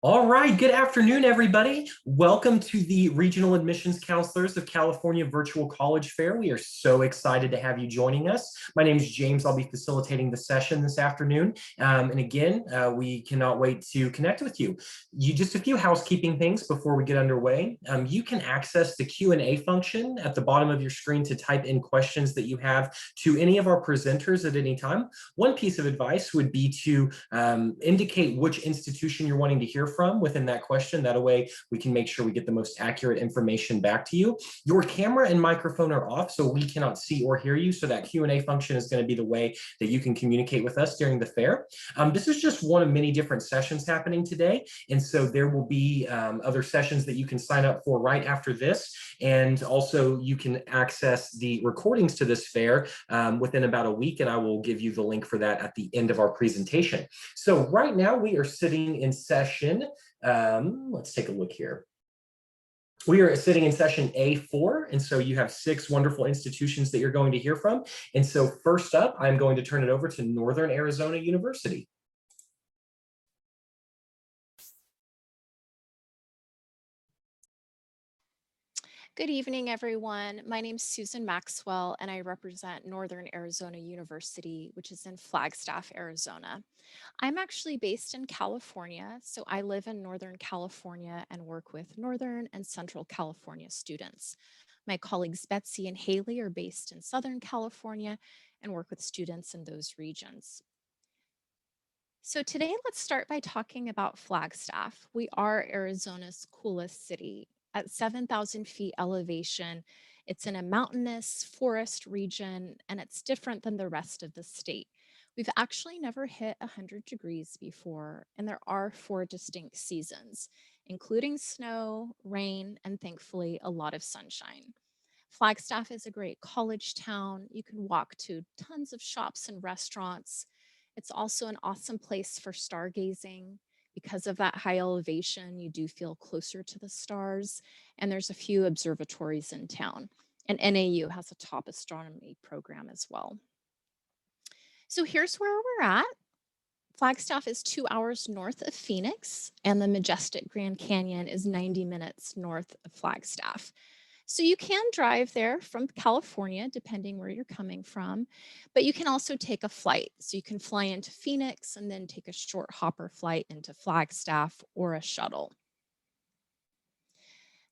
All right, good afternoon, everybody. Welcome to the Regional Admissions Counselors of California Virtual College Fair. We are so excited to have you joining us. My name is James. I'll be facilitating the session this afternoon. And again, we cannot wait to connect with you. Just a few housekeeping things before we get underway. You can access the Q&A function at the bottom of your screen to type in questions that you have to any of our presenters at any time. One piece of advice would be to indicate which institution you're wanting to hear from within that question. That way we can make sure we get the most accurate information back to you. Your camera and microphone are off, so we cannot see or hear you. So that Q&A function is going to be the way that you can communicate with us during the fair. This is just one of many different sessions happening today. And so there will be other sessions that you can sign up for right after this. And also you can access the recordings to this fair within about a week. And I will give you the link for that at the end of our presentation. So right now we are sitting in session. Let's take a look here. We are sitting in session A4, and so you have 6 wonderful institutions that you're going to hear from. And so first up, I'm going to turn it over to Northern Arizona University. Good evening, everyone. My name is Susan Maxwell, and I represent Northern Arizona University, which is in Flagstaff, Arizona. I'm actually based in California, so I live in Northern California and work with Northern and Central California students. My colleagues Betsy and Haley are based in Southern California and work with students in those regions. So today, let's start by talking about Flagstaff. We are Arizona's coolest city. At 7,000 feet elevation, it's in a mountainous forest region, and it's different than the rest of the state. We've actually never hit 100 degrees before, and there are 4 distinct seasons, including snow, rain, and thankfully a lot of sunshine. Flagstaff is a great college town. You can walk to tons of shops and restaurants. It's also an awesome place for stargazing. Because of that high elevation, you do feel closer to the stars, and there's a few observatories in town. And NAU has a top astronomy program as well. So here's where we're at. Flagstaff is 2 hours north of Phoenix, and the majestic Grand Canyon is 90 minutes north of Flagstaff. So you can drive there from California, depending where you're coming from, but you can also take a flight. So you can fly into Phoenix and then take a short hopper flight into Flagstaff or a shuttle.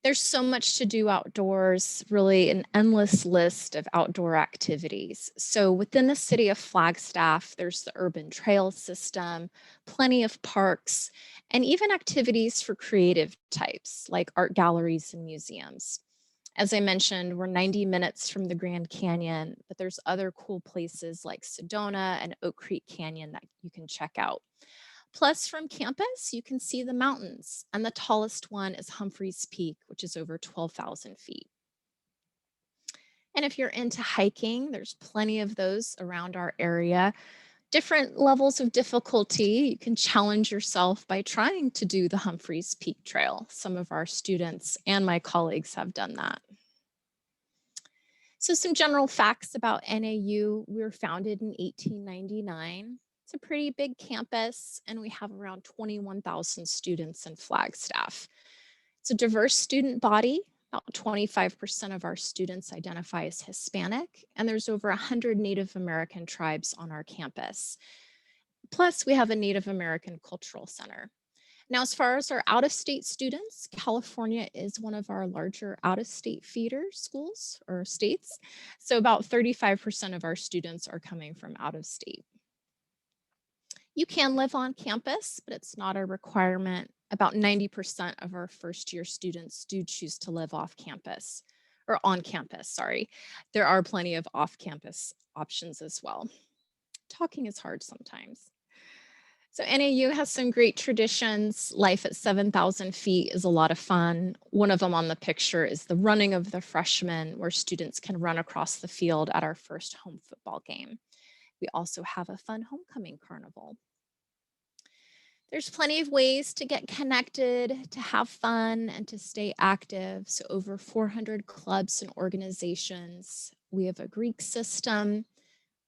There's so much to do outdoors, really an endless list of outdoor activities. So within the city of Flagstaff, there's the urban trail system, plenty of parks, and even activities for creative types like art galleries and museums. As I mentioned, we're 90 minutes from the Grand Canyon, but there's other cool places like Sedona and Oak Creek Canyon that you can check out. Plus, from campus, you can see the mountains, and the tallest one is Humphreys Peak, which is over 12,000 feet. And if you're into hiking, there's plenty of those around our area. Different levels of difficulty. You can challenge yourself by trying to do the Humphreys Peak Trail. Some of our students and my colleagues have done that. So some general facts about NAU. We were founded in 1899. It's a pretty big campus, and we have around 21,000 students in Flagstaff. It's a diverse student body. About 25% of our students identify as Hispanic, and there's over 100 Native American tribes on our campus. Plus, we have a Native American Cultural Center. Now, as far as our out-of-state students, California is one of our larger out-of-state feeder schools or states. So about 35% of our students are coming from out of state. You can live on campus, but it's not a requirement. About 90% of our first-year students do choose to live off campus, or on campus, sorry. There are plenty of off-campus options as well. Talking is hard sometimes. So NAU has some great traditions. Life at 7,000 feet is a lot of fun. One of them on the picture is the running of the freshmen, where students can run across the field at our first home football game. We also have a fun homecoming carnival. There's plenty of ways to get connected, to have fun, and to stay active. So over 400 clubs and organizations. We have a Greek system.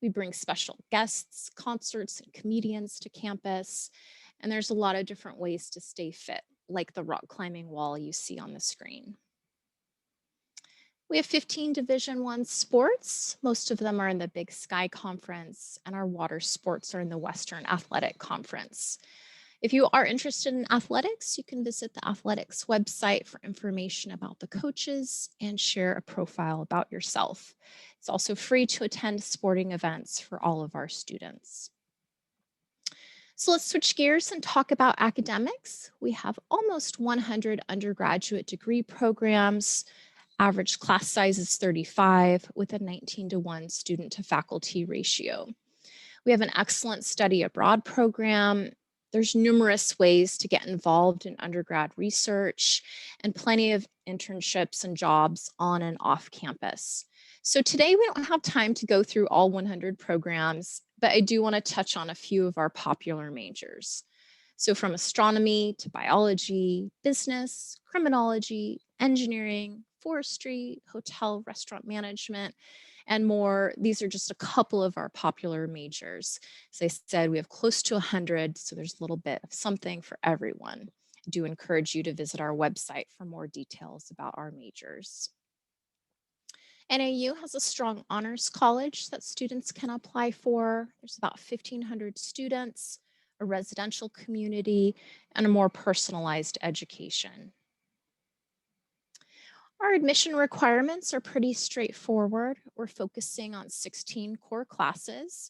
We bring special guests, concerts, and comedians to campus. And there's a lot of different ways to stay fit, like the rock climbing wall you see on the screen. We have 15 Division I sports. Most of them are in the Big Sky Conference, and our water sports are in the Western Athletic Conference. If you are interested in athletics, you can visit the athletics website for information about the coaches and share a profile about yourself. It's also free to attend sporting events for all of our students. So let's switch gears and talk about academics. We have almost 100 undergraduate degree programs. Average class size is 35 with a 19-to-1 student to faculty ratio. We have an excellent study abroad program. There's numerous ways to get involved in undergrad research and plenty of internships and jobs on and off campus. So today we don't have time to go through all 100 programs, but I do want to touch on a few of our popular majors. So from astronomy to biology, business, criminology, engineering, forestry, hotel, restaurant management, and more. These are just a couple of our popular majors. As I said, we have close to 100, so there's a little bit of something for everyone. I do encourage you to visit our website for more details about our majors. NAU has a strong honors college that students can apply for. There's about 1,500 students, a residential community, and a more personalized education. Our admission requirements are pretty straightforward. We're focusing on 16 core classes.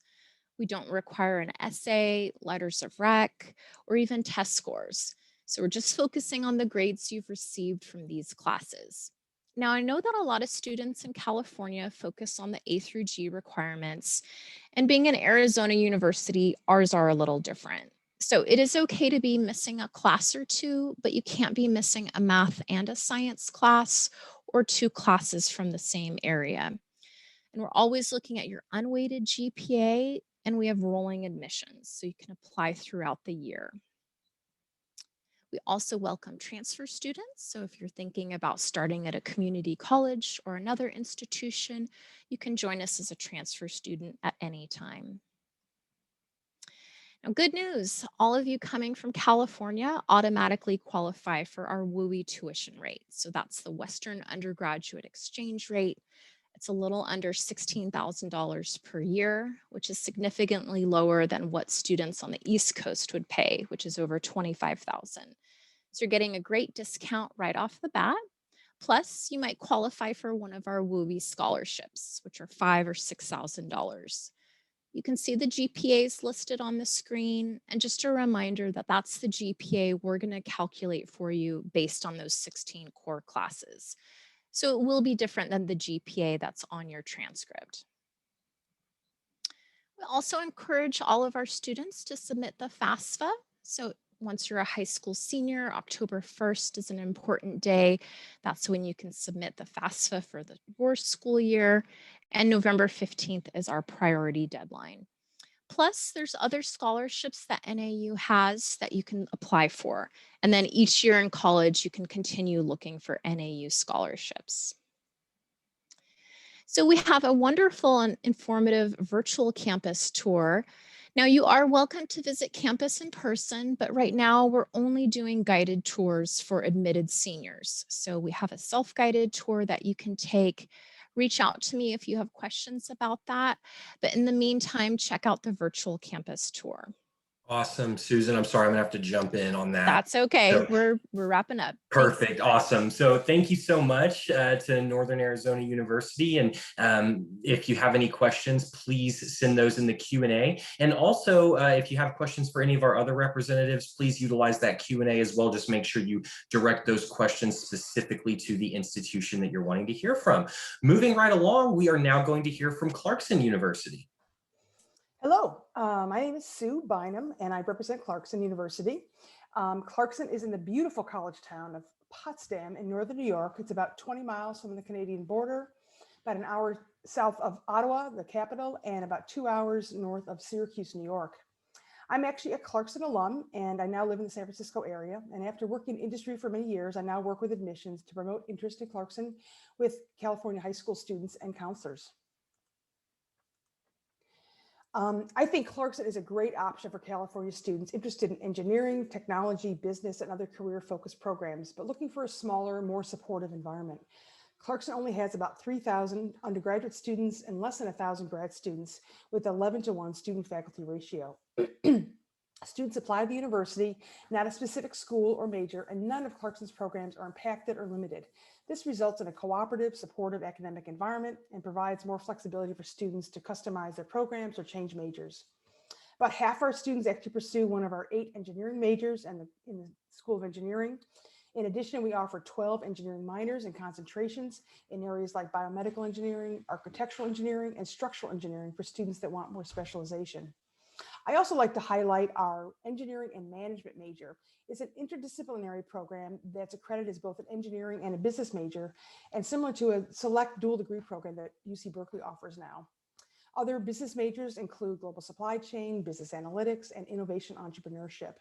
We don't require an essay, letters of rec, or even test scores. So we're just focusing on the grades you've received from these classes. Now, I know that a lot of students in California focus on the A through G requirements, and being an Arizona university, ours are a little different. So it is okay to be missing a class or two, but you can't be missing a math and a science class or two classes from the same area. And we're always looking at your unweighted GPA, and we have rolling admissions, so you can apply throughout the year. We also welcome transfer students. So if you're thinking about starting at a community college or another institution, you can join us as a transfer student at any time. Now, good news, all of you coming from California automatically qualify for our WUI tuition rate. So that's the Western Undergraduate Exchange Rate. It's a little under $16,000 per year, which is significantly lower than what students on the East Coast would pay, which is over $25,000. So you're getting a great discount right off the bat. Plus, you might qualify for one of our WUI scholarships, which are $5,000 or $6,000. You can see the GPAs listed on the screen. And just a reminder that that's the GPA we're going to calculate for you based on those 16 core classes. So it will be different than the GPA that's on your transcript. We also encourage all of our students to submit the FAFSA. So once you're a high school senior, October 1st is an important day. That's when you can submit the FAFSA for your school year. And November 15th is our priority deadline. Plus, there's other scholarships that NAU has that you can apply for. And then each year in college, you can continue looking for NAU scholarships. So we have a wonderful and informative virtual campus tour. Now you are welcome to visit campus in person, but right now we're only doing guided tours for admitted seniors. So we have a self-guided tour that you can take. Reach out to me if you have questions about that. But in the meantime, check out the virtual campus tour. Awesome, Susan. I'm sorry, I'm gonna have to jump in on that. That's okay. So We're wrapping up. Thanks. perfect, awesome. So thank you so much to Northern Arizona University. And if you have any questions, please send those in the Q&A. And also, if you have questions for any of our other representatives, please utilize that Q&A as well. Just make sure you direct those questions specifically to the institution that you're wanting to hear from. Moving right along, we are now going to hear from Clarkson University. Hello, my name is Sue Bynum, and I represent Clarkson University. Clarkson is in the beautiful college town of Potsdam in northern New York. It's about 20 miles from the Canadian border, about an hour south of Ottawa, the capital, and about 2 hours north of Syracuse, New York. I'm actually a Clarkson alum, and I now live in the San Francisco area. And after working in industry for many years, I now work with admissions to promote interest in Clarkson with California high school students and counselors. I think Clarkson is a great option for California students interested in engineering, technology, business, and other career-focused programs, but looking for a smaller, more supportive environment. Clarkson only has about 3,000 undergraduate students and less than 1,000 grad students, with 11-to-1 student-faculty ratio. Students apply to the university, not a specific school or major, and none of Clarkson's programs are impacted or limited. This results in a cooperative, supportive academic environment and provides more flexibility for students to customize their programs or change majors. About half our students actually pursue one of our 8 engineering majors in the School of Engineering. In addition, we offer 12 engineering minors and concentrations in areas like biomedical engineering, architectural engineering, and structural engineering for students that want more specialization. I also like to highlight our engineering and management major. It's an interdisciplinary program that's accredited as both an engineering and a business major, and similar to a select dual degree program that UC Berkeley offers now. Other business majors include global supply chain, business analytics, and innovation entrepreneurship.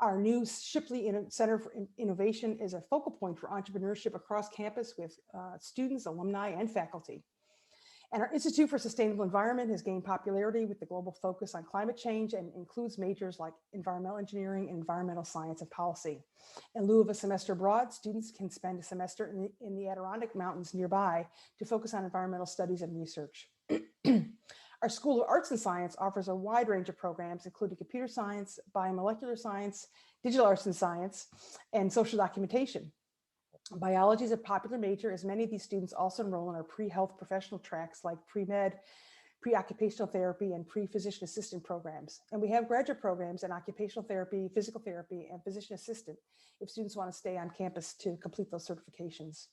Our new Shipley Center for Innovation is a focal point for entrepreneurship across campus with students, alumni, and faculty. And our Institute for Sustainable Environment has gained popularity with the global focus on climate change and includes majors like environmental engineering and environmental science and policy. In lieu of a semester abroad, students can spend a semester in the Adirondack Mountains nearby to focus on environmental studies and research. Our School of Arts and Science offers a wide range of programs, including computer science, biomolecular science, digital arts and science, and social documentation. Biology is a popular major, as many of these students also enroll in our pre-health professional tracks like pre-med, pre-occupational therapy, and pre-physician assistant programs. And we have graduate programs in occupational therapy, physical therapy, and physician assistant if students want to stay on campus to complete those certifications.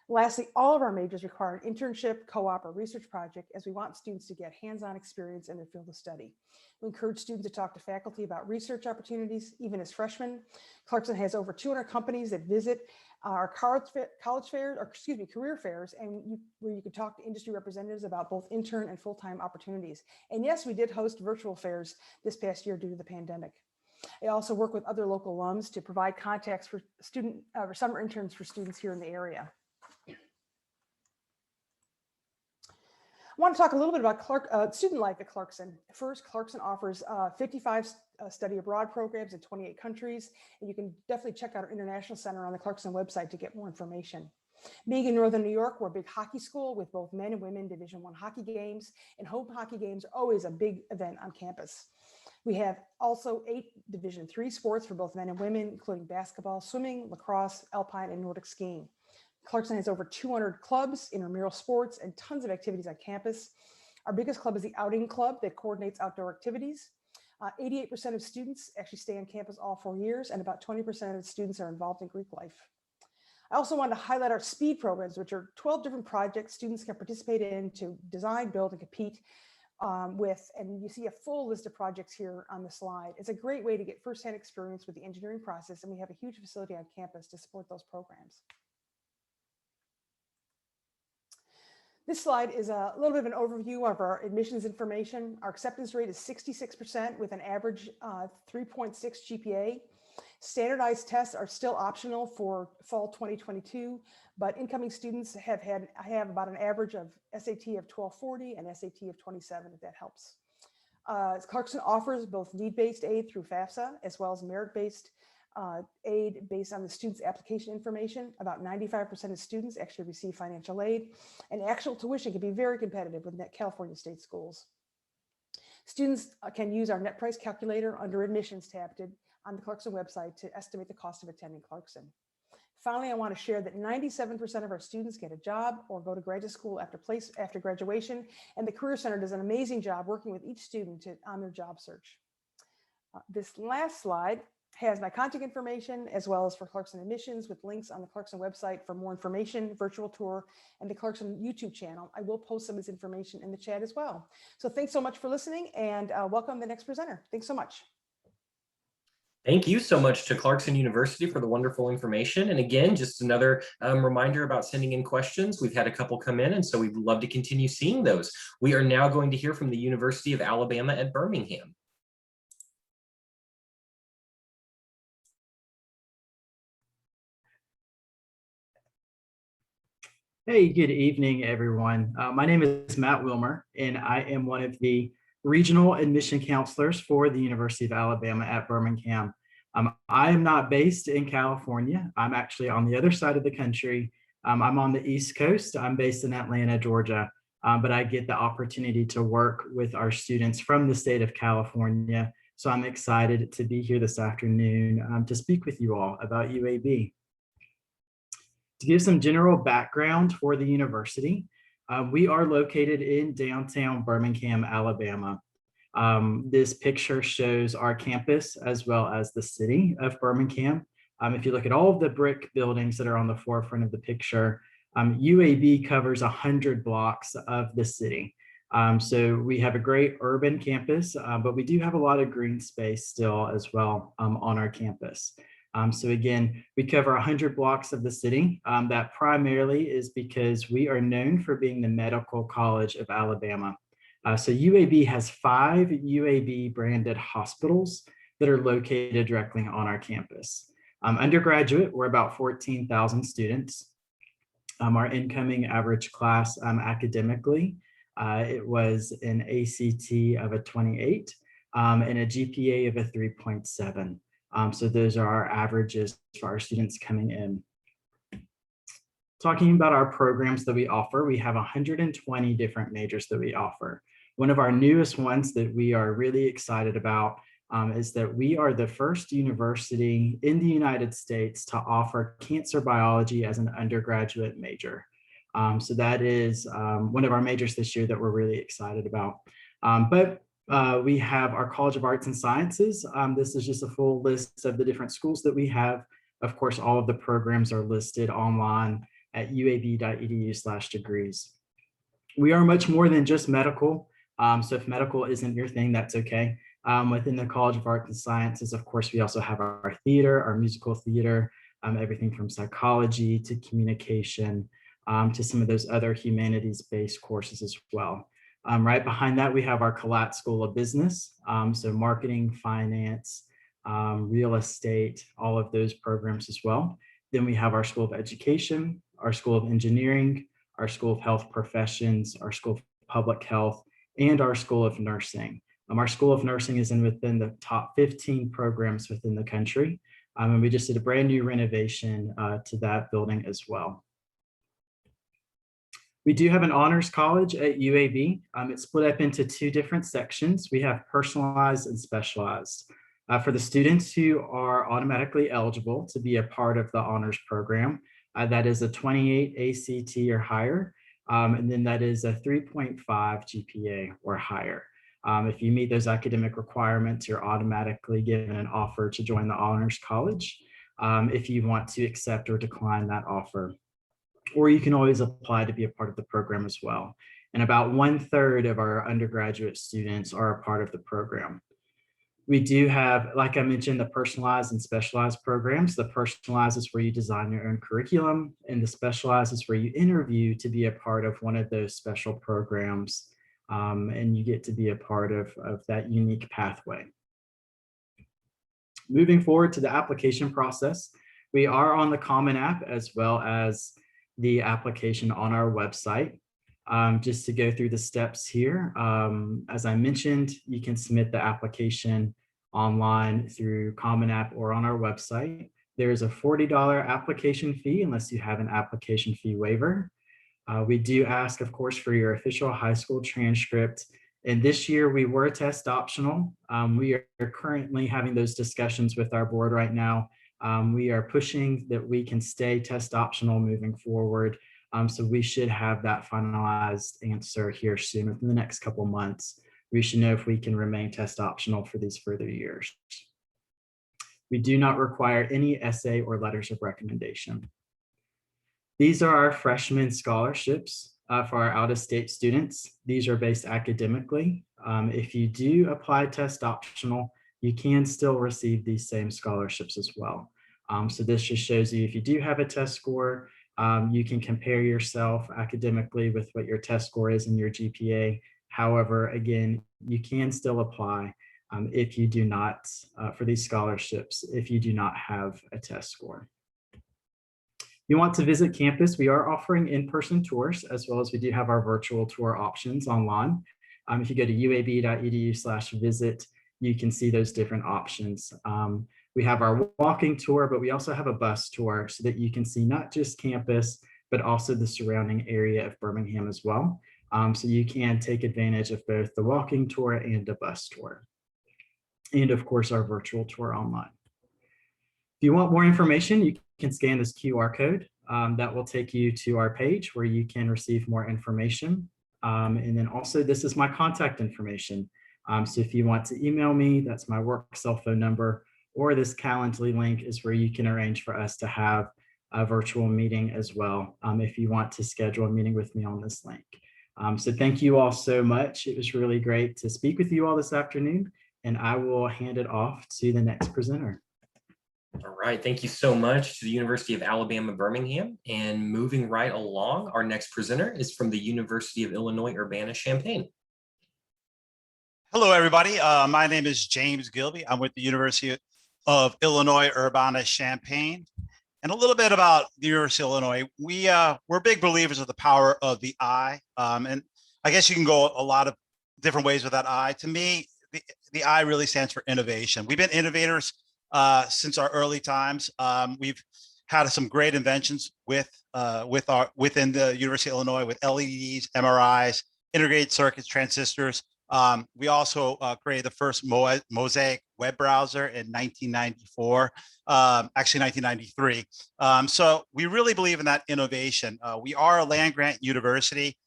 Lastly, all of our majors require an internship, co-op, or research project, as we want students to get hands-on experience in their field of study. We encourage students to talk to faculty about research opportunities, even as freshmen. Clarkson has over 200 companies that visit our college fairs, or excuse me, career fairs, and where you can talk to industry representatives about both intern and full-time opportunities. And yes, we did host virtual fairs this past year due to the pandemic. I also work with other local alums to provide contacts for summer interns for students here in the area. I want to talk a little bit about student life at Clarkson. First, Clarkson offers 55 study abroad programs in 28 countries, and you can definitely check out our International Center on the Clarkson website to get more information. Being in Northern New York, we're a big hockey school with both men and women Division I hockey games, and home hockey games are always a big event on campus. We have also 8 Division III sports for both men and women, including basketball, swimming, lacrosse, alpine, and Nordic skiing. Clarkson has over 200 clubs, intramural sports, and tons of activities on campus. Our biggest club is the Outing Club that coordinates outdoor activities. 88% of students actually stay on campus all 4 years, and about 20% of students are involved in Greek life. I also wanted to highlight our SPEED programs, which are 12 different projects students can participate in to design, build, and compete with, and you see a full list of projects here on the slide. It's a great way to get firsthand experience with the engineering process, and we have a huge facility on campus to support those programs. This slide is a little bit of an overview of our admissions information. Our acceptance rate is 66% with an average 3.6 GPA. Standardized tests are still optional for fall 2022, but incoming students have about an average of SAT of 1240 and SAT of 27, if that helps. Clarkson offers both need-based aid through FAFSA as well as merit-based aid based on the student's application information. About 95% of students actually receive financial aid, and actual tuition can be very competitive with California state schools. Students can use our net price calculator under admissions tab on the Clarkson website to estimate the cost of attending Clarkson. Finally, I want to share that 97% of our students get a job or go to graduate school after graduation, and the Career Center does an amazing job working with each student on their job search. This last slide has my contact information as well as for Clarkson admissions, with links on the Clarkson website for more information, virtual tour, and the Clarkson YouTube channel. I will post some of this information in the chat as well. So thanks so much for listening, and welcome the next presenter. Thanks so much. Thank you so much to Clarkson University for the wonderful information. And again, just another reminder about sending in questions. We've had a couple come in, and so we'd love to continue seeing those. We are now going to hear from the University of Alabama at Birmingham. Hey, good evening, everyone. My name is Matt Wilmer, and I am one of the regional admission counselors for the University of Alabama at Birmingham. I am not based in California. I'm actually on the other side of the country. I'm on the East Coast. I'm based in Atlanta, Georgia, but I get the opportunity to work with our students from the state of California. So I'm excited to be here this afternoon to speak with you all about UAB. To give some general background for the university, we are located in downtown Birmingham, Alabama. This picture shows our campus as well as the city of Birmingham. If you look at all of the brick buildings that are on the forefront of the picture, UAB covers 100 blocks of the city. So we have a great urban campus, but we do have a lot of green space still as well on our campus. So again, we cover 100 blocks of the city. That primarily is because we are known for being the medical college of Alabama. So UAB has 5 UAB branded hospitals that are located directly on our campus. Undergraduate, we're about 14,000 students. Our incoming average class academically, it was an ACT of a 28 and a GPA of a 3.7. So those are our averages for our students coming in. Talking about our programs that we offer, we have 120 different majors that we offer. One of our newest ones that we are really excited about is that we are the first university in the United States to offer cancer biology as an undergraduate major. So that is one of our majors this year that we're really excited about. We have our College of Arts and Sciences. This is just a full list of the different schools that we have. Of course, all of the programs are listed online at uab.edu/degrees. We are much more than just medical. So if medical isn't your thing, that's okay. Within the College of Arts and Sciences, of course, we also have our theater, our musical theater, everything from psychology to communication to some of those other humanities-based courses as well. Right behind that, we have our Collat School of Business. So marketing, finance, real estate, all of those programs as well. Then we have our School of Education, our School of Engineering, our School of Health Professions, our School of Public Health, and our School of Nursing. Our School of Nursing is within the top 15 programs within the country. And we just did a brand new renovation to that building as well. We do have an honors college at UAB. It's split up into 2 different sections. We have personalized and specialized. For the students who are automatically eligible to be a part of the honors program, that is a 28 ACT or higher, and then that is a 3.5 GPA or higher. If you meet those academic requirements, you're automatically given an offer to join the honors college if you want to accept or decline that offer. Or you can always apply to be a part of the program as well. And about 1/3 of our undergraduate students are a part of the program. We do have, like I mentioned, the personalized and specialized programs. The personalized is where you design your own curriculum, and the specialized is where you interview to be a part of one of those special programs, and you get to be a part of that unique pathway. Moving forward to the application process, we are on the Common App as well as the application on our website. Just to go through the steps here, as I mentioned, you can submit the application online through Common App or on our website. There is a $40 application fee unless you have an application fee waiver. We do ask, of course, for your official high school transcript. And this year we were test optional. We are currently having those discussions with our board right now. We are pushing that we can stay test optional moving forward. So we should have that finalized answer here soon within the next couple months. We should know if we can remain test optional for these further years. We do not require any essay or letters of recommendation. These are our freshman scholarships for our out-of-state students. These are based academically. If you do apply test optional, you can still receive these same scholarships as well. So this just shows you if you do have a test score, you can compare yourself academically with what your test score is and your GPA. However, again, you can still apply if you do not, for these scholarships, if you do not have a test score. If you want to visit campus, we are offering in-person tours as well as we do have our virtual tour options online. If you go to uab.edu/visit, you can see those different options. We have our walking tour, but we also have a bus tour so that you can see not just campus, but also the surrounding area of Birmingham as well. So you can take advantage of both the walking tour and a bus tour. And of course, our virtual tour online. If you want more information, you can scan this QR code. That will take you to our page where you can receive more information. And then also, this is my contact information. So if you want to email me, that's my work cell phone number, or this Calendly link is where you can arrange for us to have a virtual meeting as well, if you want to schedule a meeting with me on this link. So thank you all so much. It was really great to speak with you all this afternoon, and I will hand it off to the next presenter. All right, thank you so much to the University of Alabama, Birmingham. And moving right along, our next presenter is from the University of Illinois, Urbana-Champaign. Hello, everybody. My name is James Gilby. I'm with the University of Illinois, Urbana-Champaign. And a little bit about the University of Illinois. We're big believers of the power of the I. And I guess you can go a lot of different ways with that I. To me, the I really stands for innovation. We've been innovators since our early times. We've had some great inventions within the University of Illinois with LEDs, MRIs, integrated circuits, transistors. We also created the first Mosaic web browser in 1994, actually 1993. So we really believe in that innovation. We are a land-grant university,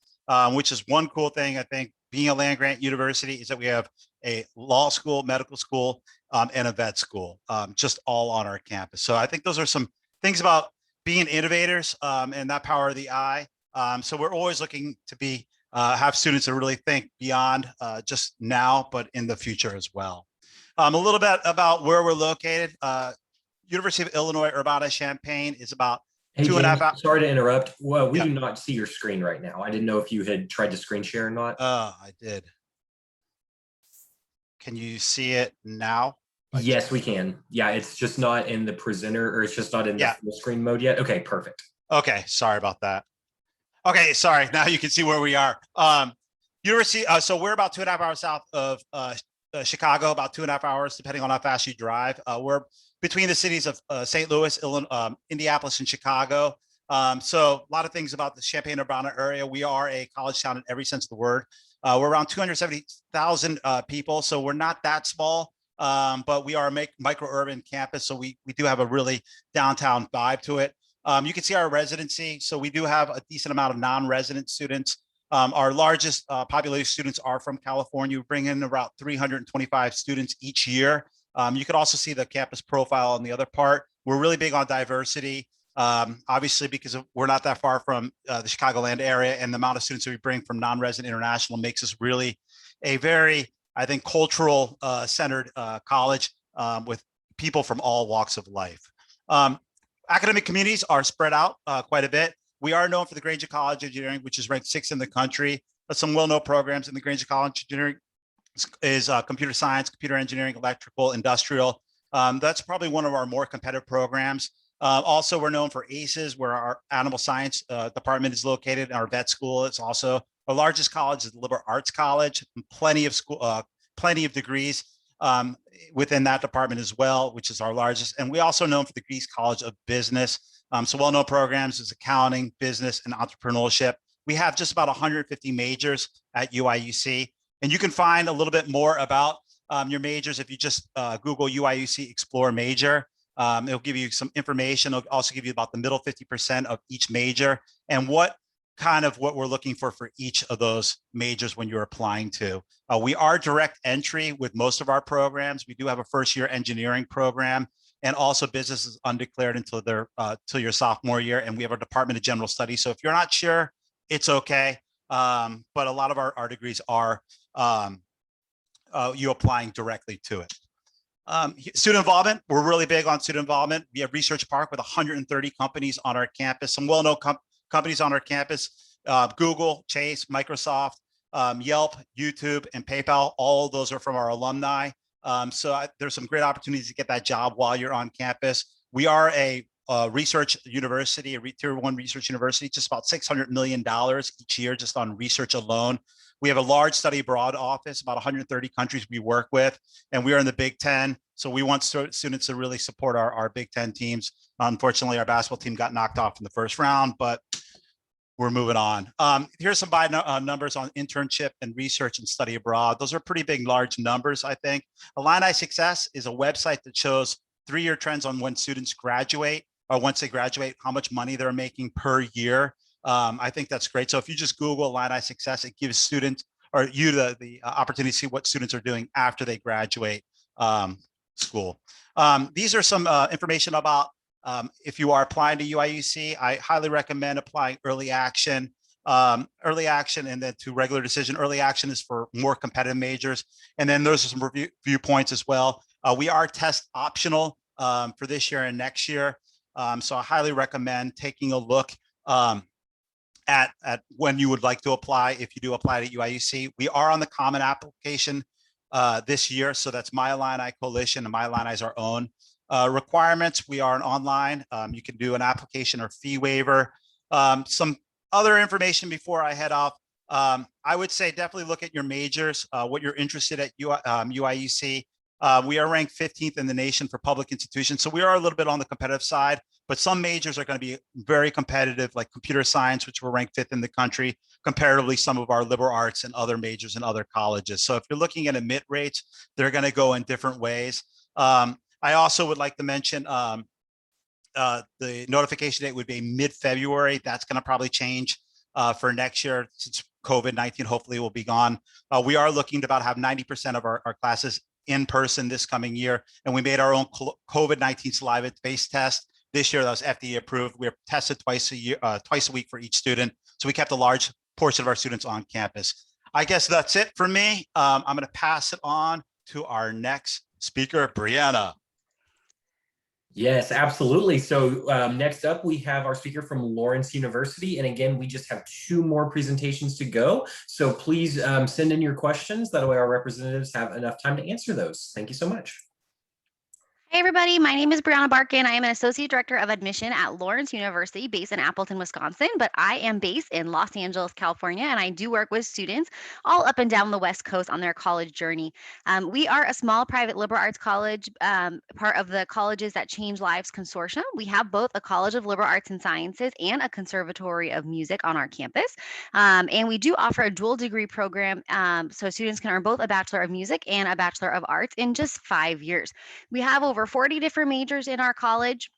which is one cool thing. I think being a land-grant university is that we have a law school, medical school, and a vet school, just all on our campus. So I think those are some things about being innovators and that power of the I. So we're always looking to have students that really think beyond just now, but in the future as well. A little bit about where we're located. University of Illinois, Urbana-Champaign is about Hey, 2.5 James, hours. sorry to interrupt. Well, we Yeah. do not see your screen right now. I didn't know if you had tried to screen share or not. I did. Can you see it now? Yes, we can. Yeah, it's just not in the presenter, or it's just not in the full screen mode yet. Okay, perfect. Okay, sorry about that. Okay, sorry. Now you can see where we are. University. So we're about 2.5 hours south of Chicago, about 2.5 hours, depending on how fast you drive. We're between the cities of St. Louis, Indianapolis, and Chicago. So a lot of things about the Champaign-Urbana area. We are a college town in every sense of the word. We're around 270,000 people, so we're not that small, but we are a micro-urban campus, so we do have a really downtown vibe to it. You can see our residency. So we do have a decent amount of non-resident students. Our largest population students are from California. We bring in about 325 students each year. You could also see the campus profile on the other part. We're really big on diversity, obviously, because we're not that far from the Chicagoland area, and the amount of students that we bring from non-resident international makes us really a very, I think, cultural centered college with people from all walks of life. Academic communities are spread out quite a bit. We are known for the Granger College of Engineering, which is ranked 6th in the country. But some well-known programs in the Granger College of Engineering is computer science, computer engineering, electrical, industrial. That's probably one of our more competitive programs. Also, we're known for ACES, where our animal science department is located. Our vet school is also our largest college is the Liberal Arts College. Plenty of degrees within that department as well, which is our largest. And we also known for the Greece College of Business. So well-known programs is accounting, business, and entrepreneurship. We have just about 150 majors at UIUC. And you can find a little bit more about your majors if you just Google UIUC Explore Major. It'll give you some information. It'll also give you about the middle 50% of each major and what we're looking for each of those majors when you're applying to. We are direct entry with most of our programs. We do have a first-year engineering program, and also business is undeclared until till your sophomore year. And we have a Department of General Studies. So if you're not sure, it's okay. But a lot of our degrees are you applying directly to it. Student involvement, we're really big on student involvement. We have Research Park with 130 companies on our campus, some well-known companies on our campus, Google, Chase, Microsoft, Yelp, YouTube, and PayPal. All of those are from our alumni. So there's some great opportunities to get that job while you're on campus. We are a research university, a tier 1 research university, just about $600 million each year just on research alone. We have a large study abroad office, about 130 countries we work with, and we are in the Big Ten. So we want students to really support our Big Ten teams. Unfortunately, our basketball team got knocked off in the first round, but we're moving on. Here's some numbers on internship and research and study abroad. Those are pretty big, large numbers, I think. Illini Success is a website that shows 3-year trends on when students graduate, or once they graduate, how much money they're making per year. I think that's great. So if you just Google Illini Success, it gives students or you the opportunity to see what students are doing after they graduate school. These are some information about if you are applying to UIUC. I highly recommend applying early action, and then to regular decision. Early action is for more competitive majors. And then those are some review points as well. We are test optional for this year and next year. So I highly recommend taking a look at when you would like to apply. If you do apply to UIUC, we are on the common application this year. So that's My Illini Coalition, and My Illini is our own. Requirements, we are an online. You can do an application or fee waiver. Some other information before I head off. I would say definitely look at your majors, what you're interested at UIUC. We are ranked 15th in the nation for public institutions. So we are a little bit on the competitive side, but some majors are going to be very competitive, like computer science, which we're ranked 5th in the country, comparatively some of our liberal arts and other majors in other colleges. So if you're looking at admit rates, they're going to go in different ways. I also would like to mention the notification date would be mid-February. That's going to probably change for next year since COVID-19 hopefully will be gone. We are looking to about have 90% of our classes in person this coming year. And we made our own COVID-19 saliva-based test. This year that was FDA approved. We are tested twice a week for each student. So we kept a large portion of our students on campus. I guess that's it for me. I'm going to pass it on to our next speaker, Brianna. Yes, absolutely. So next up, we have our speaker from Lawrence University. And again, we just have 2 more presentations to go. So please send in your questions. That way our representatives have enough time to answer those. Thank you so much. Hey everybody, my name is Brianna Barkin. I am an Associate Director of Admission at Lawrence University based in Appleton, Wisconsin, but I am based in Los Angeles, California, and I do work with students all up and down the West Coast on their college journey. We are a small private liberal arts college, part of the Colleges That Change Lives Consortium. We have both a College of Liberal Arts and Sciences and a Conservatory of Music on our campus. And we do offer a dual degree program, so students can earn both a Bachelor of Music and a Bachelor of Arts in just 5 years. We have over 40 different majors in our college.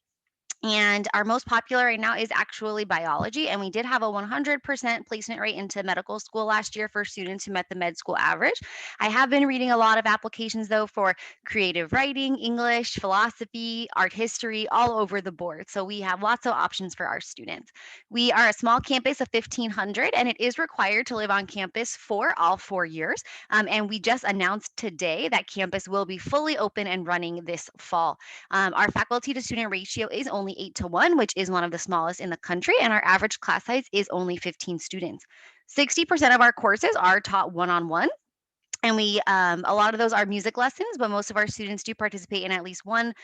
And our most popular right now is actually biology. And we did have a 100% placement rate into medical school last year for students who met the med school average. I have been reading a lot of applications, though, for creative writing, English, philosophy, art history, all over the board. So we have lots of options for our students. We are a small campus of 1,500, and it is required to live on campus for all 4 years. And we just announced today that campus will be fully open and running this fall. Our faculty to student ratio is only 8-to-1, which is one of the smallest in the country, and our average class size is only 15 students. 60% of our courses are taught one-on-one, and we a lot of those are music lessons, but most of our students do participate in at least one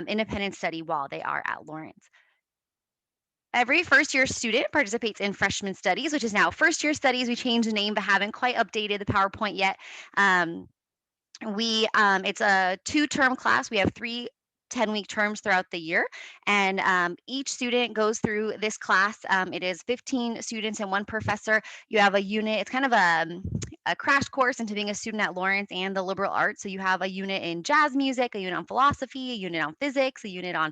independent study while they are at Lawrence. Every first-year student participates in freshman studies, which is now first-year studies. We changed the name, but haven't quite updated the PowerPoint yet. It's a 2-term class. We have 3 10-week terms throughout the year. And each student goes through this class. It is 15 students and 1 professor. You have a unit. It's kind of a crash course into being a student at Lawrence and the liberal arts. So you have a unit in jazz music, a unit on philosophy, a unit on physics, a unit on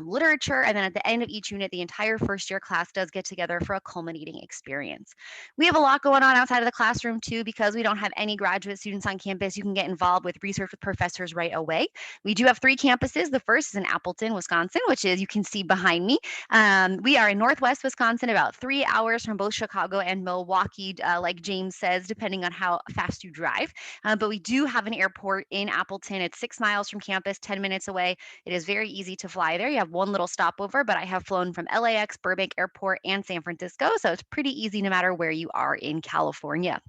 literature. And then at the end of each unit, the entire first-year class does get together for a culminating experience. We have a lot going on outside of the classroom, too, because we don't have any graduate students on campus. You can get involved with research with professors right away. We do have 3 campuses. The first is in Appleton, Wisconsin, which is, you can see behind me. We are in Northwest Wisconsin, about 3 hours from both Chicago and Milwaukee, like James says, depending on how fast you drive. But we do have an airport in Appleton. It's 6 miles from campus, 10 minutes away. It is very easy to fly there. You have one little stopover, but I have flown from LAX, Burbank Airport, and San Francisco. So it's pretty easy no matter where you are in California.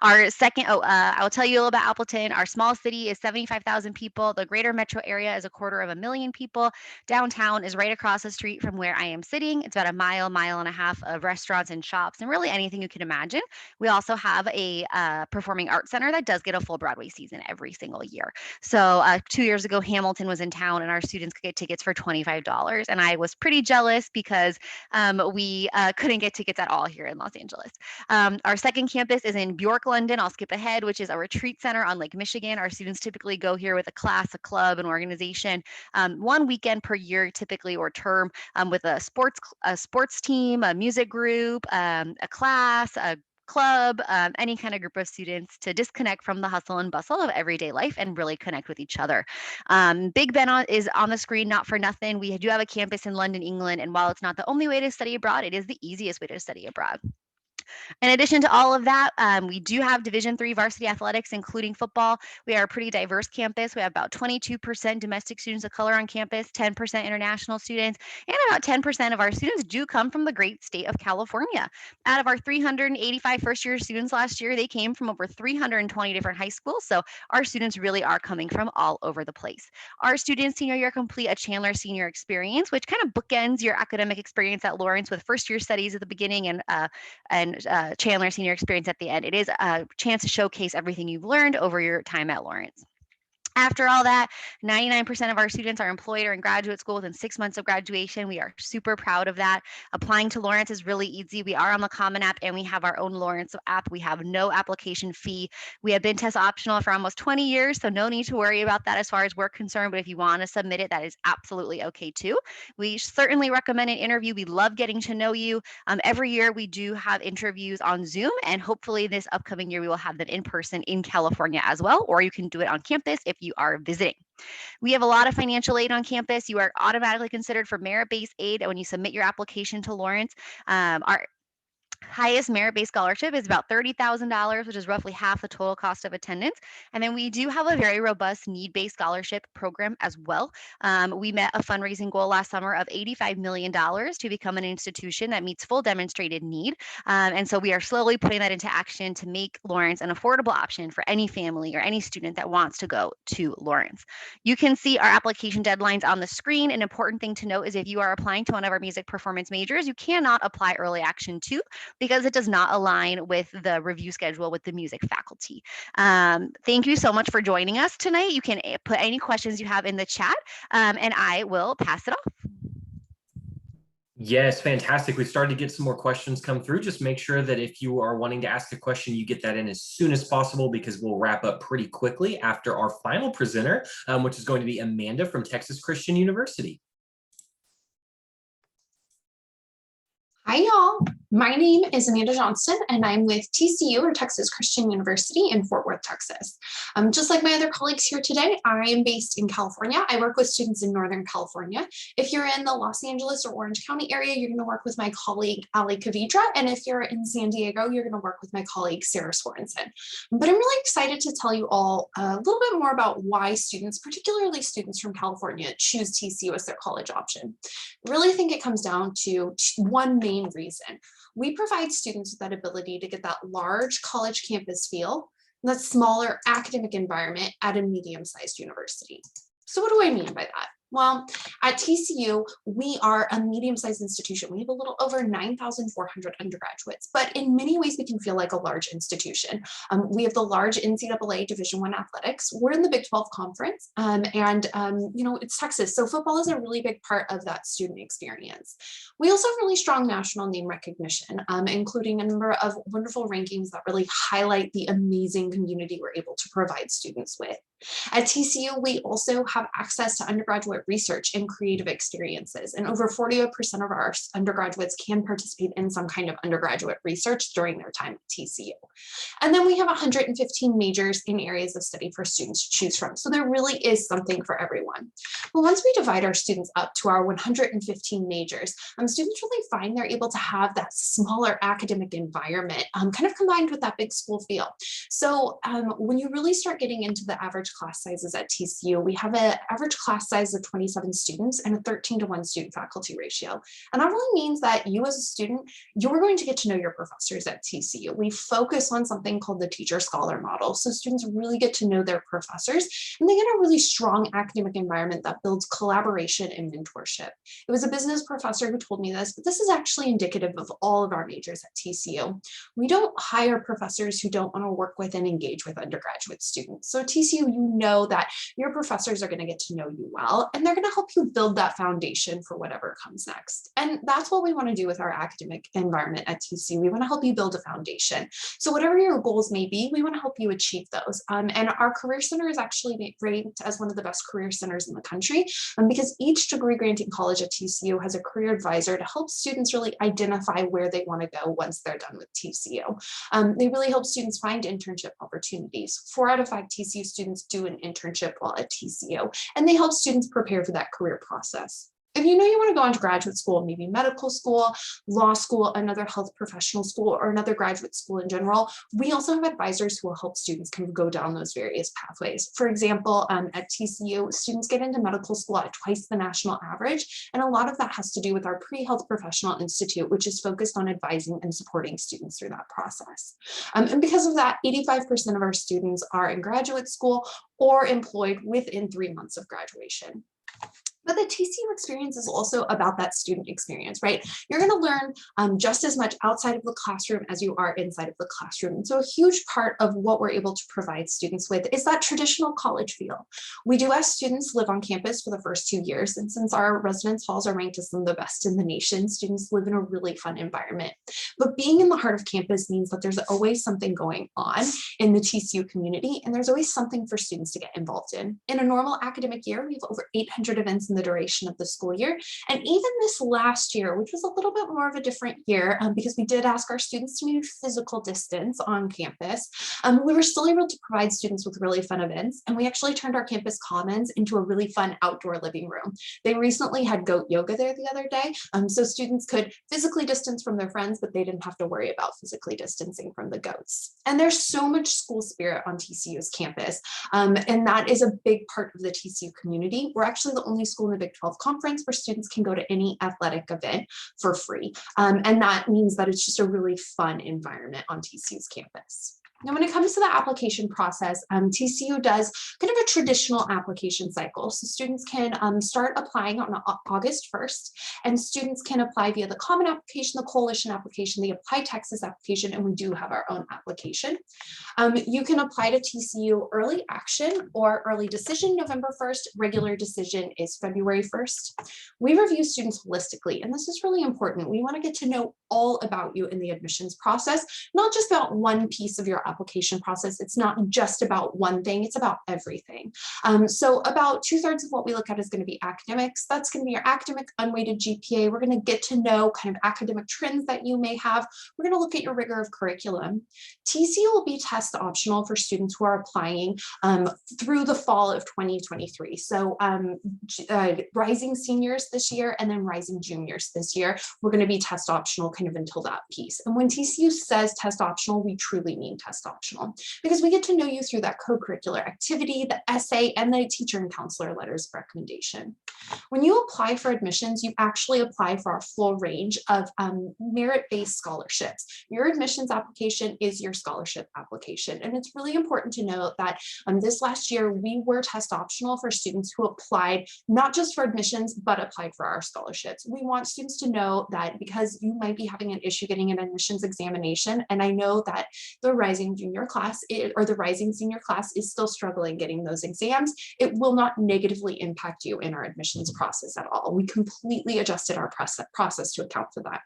Our second, I will tell you a little about Appleton. Our small city is 75,000 people. The greater metro area is 250,000 people. Downtown is right across the street from where I am sitting. It's about a mile and a half of restaurants and shops and really anything you can imagine. We also have a performing arts center that does get a full Broadway season every single year. So 2 years ago, Hamilton was in town and our students could get tickets for $25. And I was pretty jealous because we couldn't get tickets at all here in Los Angeles. Our second campus is in Bjork, London. I'll skip ahead, which is a retreat center on Lake Michigan. Our students typically go here with a class, a club, an organization, one weekend per year, typically, or term, with a sports team, a music group, a class, a club, any kind of group of students to disconnect from the hustle and bustle of everyday life and really connect with each other. Big Ben is on the screen, not for nothing. We do have a campus in London, England, and while it's not the only way to study abroad, it is the easiest way to study abroad. In addition to all of that, we do have Division III varsity athletics, including football. We are a pretty diverse campus. We have about 22% domestic students of color on campus, 10% international students, and about 10% of our students do come from the great state of California. Out of our 385 first-year students last year, they came from over 320 different high schools. So our students really are coming from all over the place. Our students senior year complete a Chandler senior experience, which kind of bookends your academic experience at Lawrence with first-year studies at the beginning and Chandler senior experience at the end. It is a chance to showcase everything you've learned over your time at Lawrence. After all that, 99% of our students are employed or in graduate school within 6 months of graduation. We are super proud of that. Applying to Lawrence is really easy. We are on the Common App and we have our own Lawrence app. We have no application fee. We have been test optional for almost 20 years, so no need to worry about that as far as we're concerned. But if you want to submit it, that is absolutely okay too. We certainly recommend an interview. We love getting to know you. Every year we do have interviews on Zoom, and hopefully this upcoming year we will have them in person in California as well, or you can do it on campus if you are visiting. We have a lot of financial aid on campus. You are automatically considered for merit-based aid when you submit your application to Lawrence. Our highest merit-based scholarship is about $30,000, which is roughly half the total cost of attendance. And then we do have a very robust need-based scholarship program as well. We met a fundraising goal last summer of $85 million to become an institution that meets full demonstrated need. And so we are slowly putting that into action to make Lawrence an affordable option for any family or any student that wants to go to Lawrence. You can see our application deadlines on the screen. An important thing to note is if you are applying to one of our music performance majors, you cannot apply early action 2 because it does not align with the review schedule with the music faculty. Thank you so much for joining us tonight. You can put any questions you have in the chat, and I will pass it off. Yes, fantastic. We started to get some more questions come through. Just make sure that if you are wanting to ask a question, you get that in as soon as possible because we'll wrap up pretty quickly after our final presenter, which is going to be Amanda from Texas Christian University. Hi, y'all. My name is Amanda Johnston, and I'm with TCU, or Texas Christian University in Fort Worth, Texas. Just like my other colleagues here today, I am based in California. I work with students in Northern California. If you're in the Los Angeles or Orange County area, you're going to work with my colleague, Ali Kavidra. And if you're in San Diego, you're going to work with my colleague, Sarah Sorensen. But I'm really excited to tell you all a little bit more about why students, particularly students from California, choose TCU as their college option. I really think it comes down to one main reason. We provide students with that ability to get that large college campus feel, that smaller academic environment at a medium-sized university. So what do I mean by that? Well, at TCU, we are a medium-sized institution. We have a little over 9,400 undergraduates, but in many ways, we can feel like a large institution. We have the large NCAA Division I athletics. We're in the Big 12 conference, it's Texas, so football is a really big part of that student experience. We also have really strong national name recognition, including a number of wonderful rankings that really highlight the amazing community we're able to provide students with. At TCU, we also have access to undergraduate research and creative experiences, and over 40% of our undergraduates can participate in some kind of undergraduate research during their time at TCU. And then we have 115 majors in areas of study for students to choose from, so there really is something for everyone. But once we divide our students up to our 115 majors, students really find they're able to have that smaller academic environment kind of combined with that big school feel. So when you really start getting into the average average class sizes at TCU. We have an average class size of 27 students and a 13-to-1 student faculty ratio. And that really means that you as a student, you're going to get to know your professors at TCU. We focus on something called the teacher-scholar model. So students really get to know their professors, and they get a really strong academic environment that builds collaboration and mentorship. It was a business professor who told me this, but this is actually indicative of all of our majors at TCU. We don't hire professors who don't want to work with and engage with undergraduate students. So at TCU, you know that your professors are going to get to know you well, and they're going to help you build that foundation for whatever comes next. And that's what we want to do with our academic environment at TCU. We want to help you build a foundation. So whatever your goals may be, we want to help you achieve those. And our Career Center is actually ranked as one of the best career centers in the country, because each degree granting college at TCU has a career advisor to help students really identify where they want to go once they're done with TCU. They really help students find internship opportunities. 4 out of 5 TCU students do an internship while at TCU, and they help students prepare for that career process. If you know you want to go on to graduate school, maybe medical school, law school, another health professional school, or another graduate school in general, we also have advisors who will help students kind of go down those various pathways. For example, at TCU, students get into medical school at twice the national average, and a lot of that has to do with our Pre-Health Professional Institute, which is focused on advising and supporting students through that process. And because of that, 85% of our students are in graduate school or employed within 3 months of graduation. But the TCU experience is also about that student experience, right? You're going to learn just as much outside of the classroom as you are inside of the classroom. And so a huge part of what we're able to provide students with is that traditional college feel. We do ask students live on campus for the first 2 years. And since our residence halls are ranked as some of the best in the nation, students live in a really fun environment. But being in the heart of campus means that there's always something going on in the TCU community, and there's always something for students to get involved in. In a normal academic year, we have over 800 events in the duration of the school year. And even this last year, which was a little bit more of a different year because we did ask our students to meet physical distance on campus, we were still able to provide students with really fun events. And we actually turned our campus commons into a really fun outdoor living room. They recently had goat yoga there the other day. So students could physically distance from their friends, but they didn't have to worry about physically distancing from the goats. And there's so much school spirit on TCU's campus. And that is a big part of the TCU community. We're actually the only school in the Big 12 conference where students can go to any athletic event for free. And that means that it's just a really fun environment on TCU's campus. Now, when it comes to the application process, TCU does kind of a traditional application cycle. So students can start applying on August 1st, and students can apply via the Common Application, the Coalition Application, the Apply Texas application, and we do have our own application. You can apply to TCU Early Action or Early Decision November 1st. Regular decision is February 1st. We review students holistically, and this is really important. We want to get to know all about you in the admissions process, not just about one piece of your application process. It's not just about one thing, it's about everything. So about 2/3 of what we look at is going to be academics. That's going to be your academic unweighted GPA. We're going to get to know kind of academic trends that you may have. We're going to look at your rigor of curriculum. TCU will be test optional for students who are applying through the fall of 2023. So rising seniors this year and then rising juniors this year, we're going to be test optional kind of until that piece. And when TCU says test optional, we truly mean test optional, because we get to know you through that co-curricular activity, the essay, and the teacher and counselor letters of recommendation. When you apply for admissions, you actually apply for our full range of merit-based scholarships. Your admissions application is your scholarship application. And it's really important to note that this last year, we were test optional for students who applied not just for admissions, but applied for our scholarships. We want students to know that because you might be having an issue getting an admissions examination, and I know that the rising junior class or the rising senior class is still struggling getting those exams, it will not negatively impact you in our admissions process at all. We completely adjusted our process to account for that.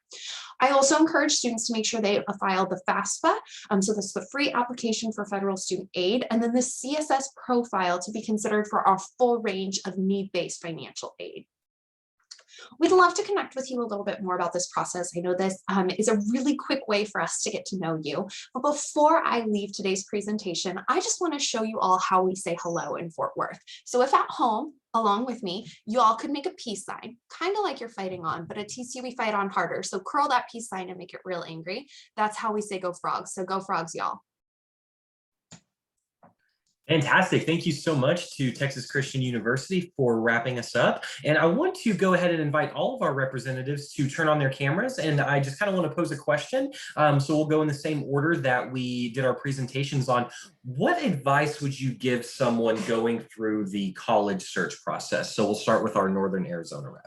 I also encourage students to make sure they file the FAFSA, so that's the free application for federal student aid, and then the CSS profile to be considered for our full range of need-based financial aid. We'd love to connect with you a little bit more about this process. I know this is a really quick way for us to get to know you. But before I leave today's presentation, I just want to show you all how we say hello in Fort Worth. So if at home, along with me, you all could make a peace sign, kind of like you're fighting on, but at TCU we fight on harder. So curl that peace sign and make it real angry. That's how we say go frogs. So go frogs, y'all. Fantastic. Thank you so much to Texas Christian University for wrapping us up. And I want to go ahead and invite all of our representatives to turn on their cameras. And I just kind of want to pose a question. So we'll go in the same order that we did our presentations on. What advice would you give someone going through the college search process? So we'll start with our Northern Arizona rep.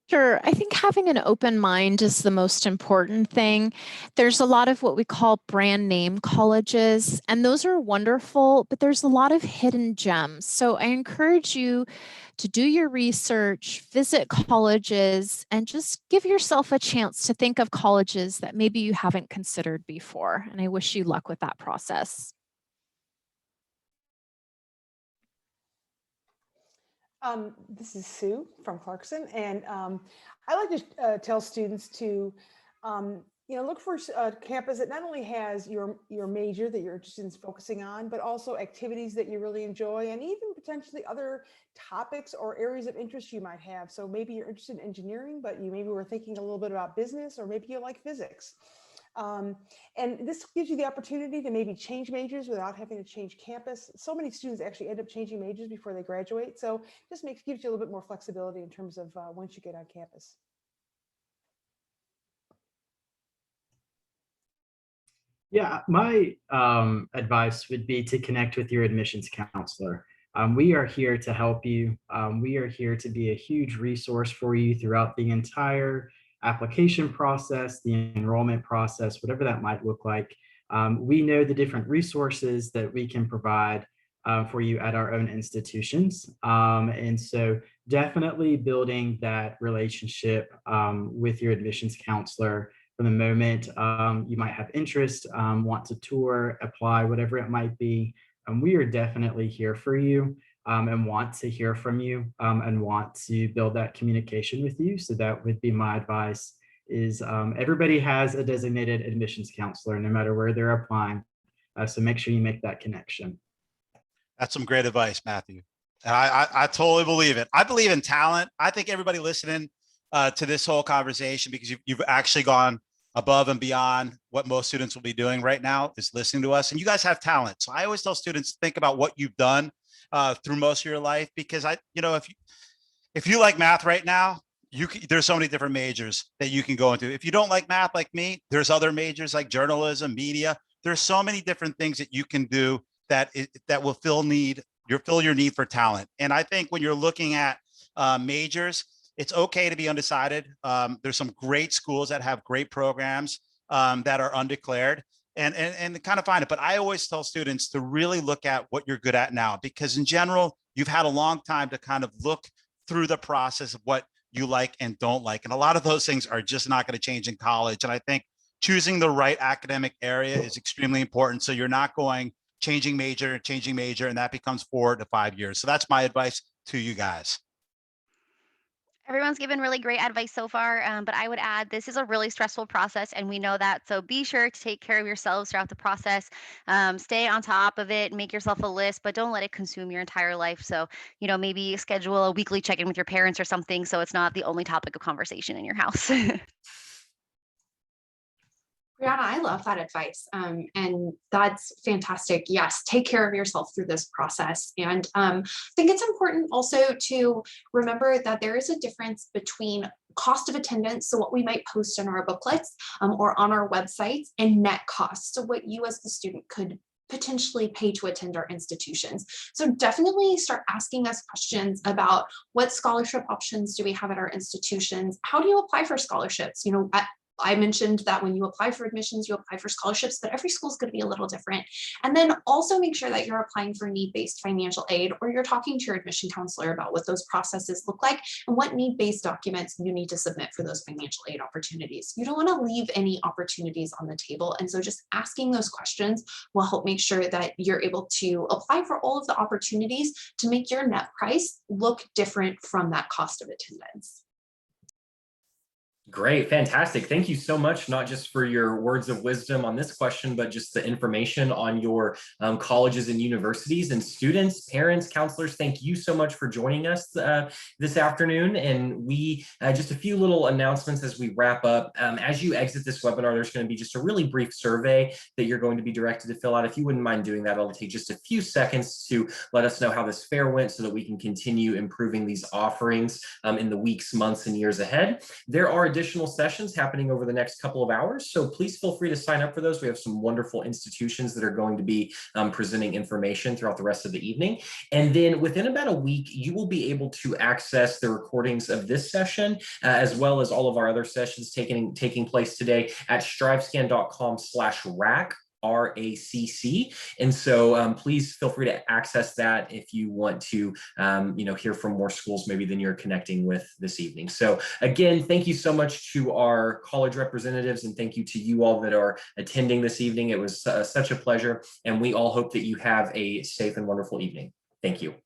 Sure. I think having an open mind is the most important thing. There's a lot of what we call brand name colleges, and those are wonderful, but there's a lot of hidden gems. So I encourage you to do your research, visit colleges, and just give yourself a chance to think of colleges that maybe you haven't considered before. And I wish you luck with that process. This is Sue from Clarkson, and I like to tell students to, look for a campus that not only has your major that you're interested in focusing on, but also activities that you really enjoy, and even potentially other topics or areas of interest you might have. So maybe you're interested in engineering, but you maybe were thinking a little bit about business, or maybe you like physics. And this gives you the opportunity to maybe change majors without having to change campus. So many students actually end up changing majors before they graduate. So just gives you a little bit more flexibility in terms of once you get on campus. Yeah, my advice would be to connect with your admissions counselor. We are here to help you. We are here to be a huge resource for you throughout the entire application process, the enrollment process, whatever that might look like. We know the different resources that we can provide for you at our own institutions. And so definitely building that relationship with your admissions counselor from the moment you might have interest, want to tour, apply, whatever it might be. We are definitely here for you and want to hear from you and want to build that communication with you. So that would be my advice is everybody has a designated admissions counselor, no matter where they're applying. So make sure you make that connection. That's some great advice, Matthew. And I totally believe it. I believe in talent. I think everybody listening to this whole conversation, because you've actually gone above and beyond what most students will be doing right now, is listening to us. And you guys have talent. So I always tell students, think about what you've done through most of your life, because if you like math right now, there's so many different majors that you can go into. If you don't like math like me, there's other majors like journalism, media. There's so many different things that you can do that will fill your need for talent. And I think when you're looking at majors, it's okay to be undecided. There's some great schools that have great programs that are undeclared, and kind of find it. But I always tell students to really look at what you're good at now, because in general, you've had a long time to kind of look through the process of what you like and don't like. And a lot of those things are just not going to change in college. And I think choosing the right academic area is extremely important. So you're not going changing major, and that becomes 4 to 5 years. So that's my advice to you guys. Everyone's given really great advice so far, but I would add this is a really stressful process, and we know that. So be sure to take care of yourselves throughout the process. Stay on top of it, make yourself a list, but don't let it consume your entire life. So, maybe schedule a weekly check-in with your parents or something, so it's not the only topic of conversation in your house. Brianna, I love that advice. And that's fantastic. Yes, take care of yourself through this process. And I think it's important also to remember that there is a difference between cost of attendance, so what we might post in our booklets or on our websites, and net cost, so what you as the student could potentially pay to attend our institutions. So definitely start asking us questions about what scholarship options do we have at our institutions? How do you apply for scholarships? I mentioned that when you apply for admissions, you apply for scholarships, but every school is going to be a little different. And then also make sure that you're applying for need-based financial aid, or you're talking to your admission counselor about what those processes look like and what need-based documents you need to submit for those financial aid opportunities. You don't want to leave any opportunities on the table. And so just asking those questions will help make sure that you're able to apply for all of the opportunities to make your net price look different from that cost of attendance. Great, fantastic. Thank you so much, not just for your words of wisdom on this question, but just the information on your colleges and universities. And students, parents, counselors, thank you so much for joining us this afternoon. And we just a few little announcements as we wrap up. As you exit this webinar, there's going to be just a really brief survey that you're going to be directed to fill out. If you wouldn't mind doing that, it'll take just a few seconds to let us know how this fair went so that we can continue improving these offerings in the weeks, months, and years ahead. There are additional sessions happening over the next couple of hours, so please feel free to sign up for those. We have some wonderful institutions that are going to be presenting information throughout the rest of the evening. And then within about a week, you will be able to access the recordings of this session, as well as all of our other sessions taking place today at strivescan.com/RACC. RACC. And so please feel free to access that if you want to hear from more schools maybe than you're connecting with this evening. So again, thank you so much to our college representatives, and thank you to you all that are attending this evening. It was such a pleasure, and we all hope that you have a safe and wonderful evening. Thank you.